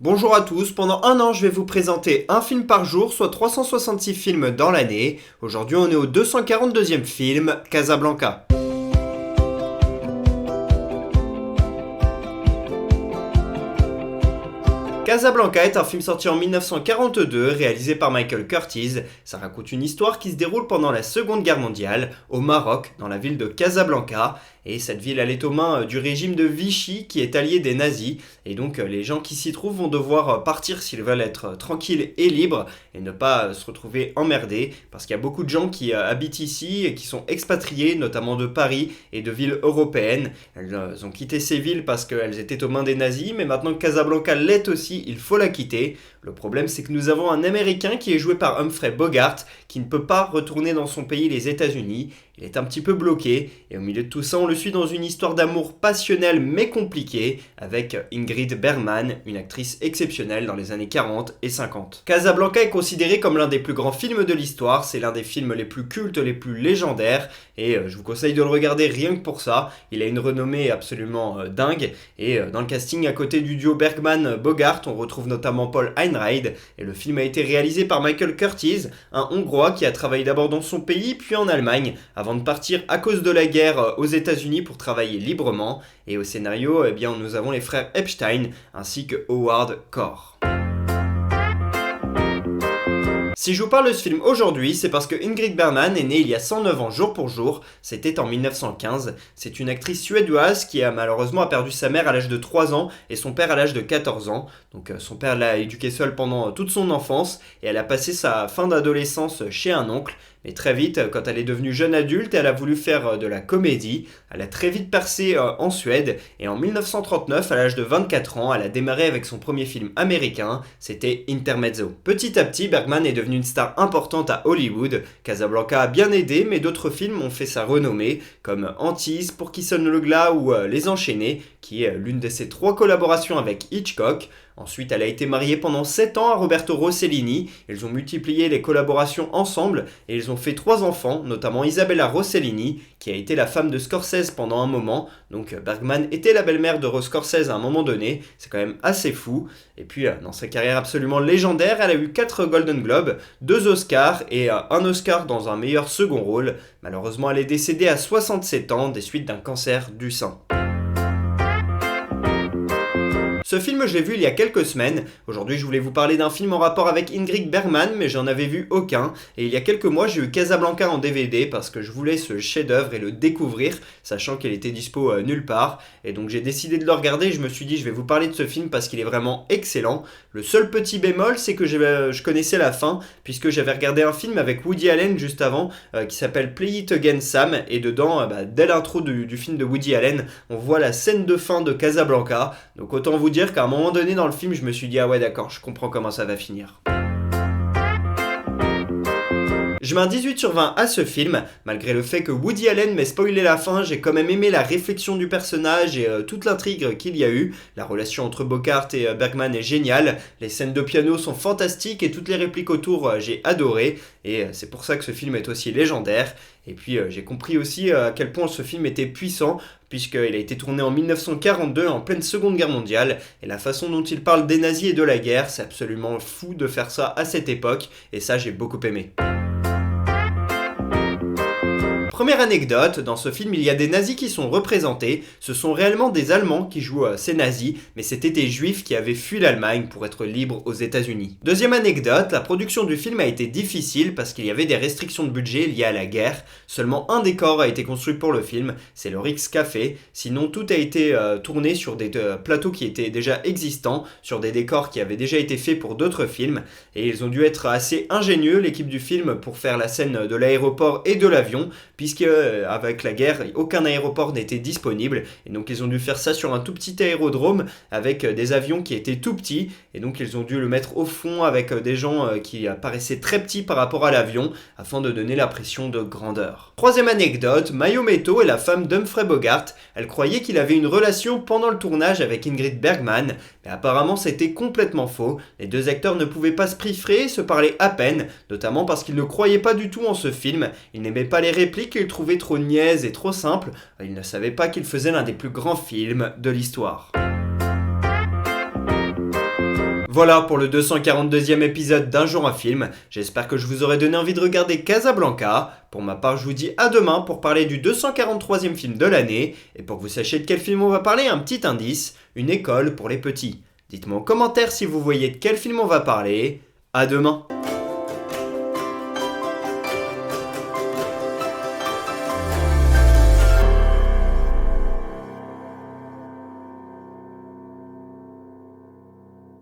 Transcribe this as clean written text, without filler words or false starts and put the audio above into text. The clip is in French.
Bonjour à tous, pendant un an je vais vous présenter un film par jour, soit 366 films dans l'année. Aujourd'hui on est au 242e film, Casablanca. Casablanca est un film sorti en 1942, réalisé par Michael Curtiz. Ça raconte une histoire qui se déroule pendant la Seconde Guerre mondiale, au Maroc, dans la ville de Casablanca. Et cette ville, elle est aux mains du régime de Vichy, qui est allié des nazis. Et donc les gens qui s'y trouvent vont devoir partir s'ils veulent être tranquilles et libres, et ne pas se retrouver emmerdés, parce qu'il y a beaucoup de gens qui habitent ici et qui sont expatriés, notamment de Paris et de villes européennes. Elles ont quitté ces villes parce qu'elles étaient aux mains des nazis, mais maintenant que Casablanca l'est aussi, il faut la quitter. Le problème, c'est que nous avons un Américain qui est joué par Humphrey Bogart, qui ne peut pas retourner dans son pays, les États-Unis. Il est un petit peu bloqué, et au milieu de tout ça, on le suit dans une histoire d'amour passionnelle mais compliquée, avec Ingrid Bergman, une actrice exceptionnelle dans les années 40 et 50. Casablanca est considéré comme l'un des plus grands films de l'histoire, c'est l'un des films les plus cultes, les plus légendaires, et je vous conseille de le regarder rien que pour ça. Il a une renommée absolument dingue, et dans le casting, à côté du duo Bergman-Bogart, on retrouve notamment Paul Einreid, et le film a été réalisé par Michael Curtiz, un Hongrois qui a travaillé d'abord dans son pays, puis en Allemagne, avant de partir à cause de la guerre aux États-Unis pour travailler librement. Et au scénario, eh bien, nous avons les frères Epstein ainsi que Howard Shore. Si je vous parle de ce film aujourd'hui, c'est parce que Ingrid Bergman est née il y a 109 ans jour pour jour, c'était en 1915. C'est une actrice suédoise qui a malheureusement perdu sa mère à l'âge de 3 ans et son père à l'âge de 14 ans. Donc son père l'a éduquée seule pendant toute son enfance et elle a passé sa fin d'adolescence chez un oncle. Mais très vite, quand elle est devenue jeune adulte, elle a voulu faire de la comédie. Elle a très vite percé en Suède et en 1939, à l'âge de 24 ans, elle a démarré avec son premier film américain, c'était Intermezzo. Petit à petit, Bergman est devenue une star importante à Hollywood. Casablanca a bien aidé, mais d'autres films ont fait sa renommée, comme Antise, Pour qui sonne le glas ou Les Enchaînés, qui est l'une de ses 3 collaborations avec Hitchcock. Ensuite, elle a été mariée pendant 7 ans à Roberto Rossellini. Ils ont multiplié les collaborations ensemble et ils ont fait 3 enfants, notamment Isabella Rossellini, qui a été la femme de Scorsese pendant un moment. Donc Bergman était la belle-mère de Scorsese à un moment donné. C'est quand même assez fou. Et puis, dans sa carrière absolument légendaire, elle a eu 4 Golden Globes, 2 Oscars et un Oscar dans un meilleur second rôle. Malheureusement, elle est décédée à 67 ans des suites d'un cancer du sein. Ce film, je l'ai vu il y a quelques semaines. Aujourd'hui, je voulais vous parler d'un film en rapport avec Ingrid Bergman, mais j'en avais vu aucun. Et il y a quelques mois, j'ai eu Casablanca en DVD parce que je voulais ce chef-d'œuvre et le découvrir, sachant qu'il était dispo nulle part. Et donc, j'ai décidé de le regarder. Je me suis dit, je vais vous parler de ce film parce qu'il est vraiment excellent. Le seul petit bémol, c'est que je connaissais la fin, puisque j'avais regardé un film avec Woody Allen juste avant, qui s'appelle Play It Again Sam. Et dedans, dès l'intro du film de Woody Allen, on voit la scène de fin de Casablanca. Donc, autant vous dire qu'à un moment donné dans le film, je me suis dit ah ouais d'accord, je comprends comment ça va finir. Je mets un 18 sur 20 à ce film, malgré le fait que Woody Allen m'ait spoilé la fin, j'ai quand même aimé la réflexion du personnage et toute l'intrigue qu'il y a eu. La relation entre Bogart et Bergman est géniale, les scènes de piano sont fantastiques et toutes les répliques autour j'ai adoré. Et c'est pour ça que ce film est aussi légendaire. Et puis j'ai compris aussi à quel point ce film était puissant, puisqu'il a été tourné en 1942, en pleine Seconde Guerre mondiale, et la façon dont il parle des nazis et de la guerre, c'est absolument fou de faire ça à cette époque, et ça j'ai beaucoup aimé. Première anecdote, dans ce film il y a des nazis qui sont représentés, ce sont réellement des Allemands qui jouent ces nazis, mais c'était des juifs qui avaient fui l'Allemagne pour être libres aux États-Unis. Deuxième anecdote, la production du film a été difficile parce qu'il y avait des restrictions de budget liées à la guerre, seulement un décor a été construit pour le film, c'est le Rix Café, sinon tout a été tourné sur des plateaux qui étaient déjà existants, sur des décors qui avaient déjà été faits pour d'autres films, et ils ont dû être assez ingénieux, l'équipe du film, pour faire la scène de l'aéroport et de l'avion, puisque avec la guerre, aucun aéroport n'était disponible et donc ils ont dû faire ça sur un tout petit aérodrome avec des avions qui étaient tout petits et donc ils ont dû le mettre au fond avec des gens qui paraissaient très petits par rapport à l'avion afin de donner l'impression de grandeur. Troisième anecdote, Mayo Meto est la femme d'Humphrey Bogart. Elle croyait qu'il avait une relation pendant le tournage avec Ingrid Bergman, mais apparemment c'était complètement faux. Les deux acteurs ne pouvaient pas se piffrer, se parler à peine, notamment parce qu'ils ne croyaient pas du tout en ce film. Ils n'aimaient pas les répliques qu'ils trouvaient trop niaises et trop simples. Ils ne savaient pas qu'ils faisaient l'un des plus grands films de l'histoire. Voilà pour le 242e épisode d'Un jour un film. J'espère que je vous aurai donné envie de regarder Casablanca. Pour ma part, je vous dis à demain pour parler du 243e film de l'année. Et pour que vous sachiez de quel film on va parler, un petit indice, une école pour les petits. Dites-moi en commentaire si vous voyez de quel film on va parler. À demain.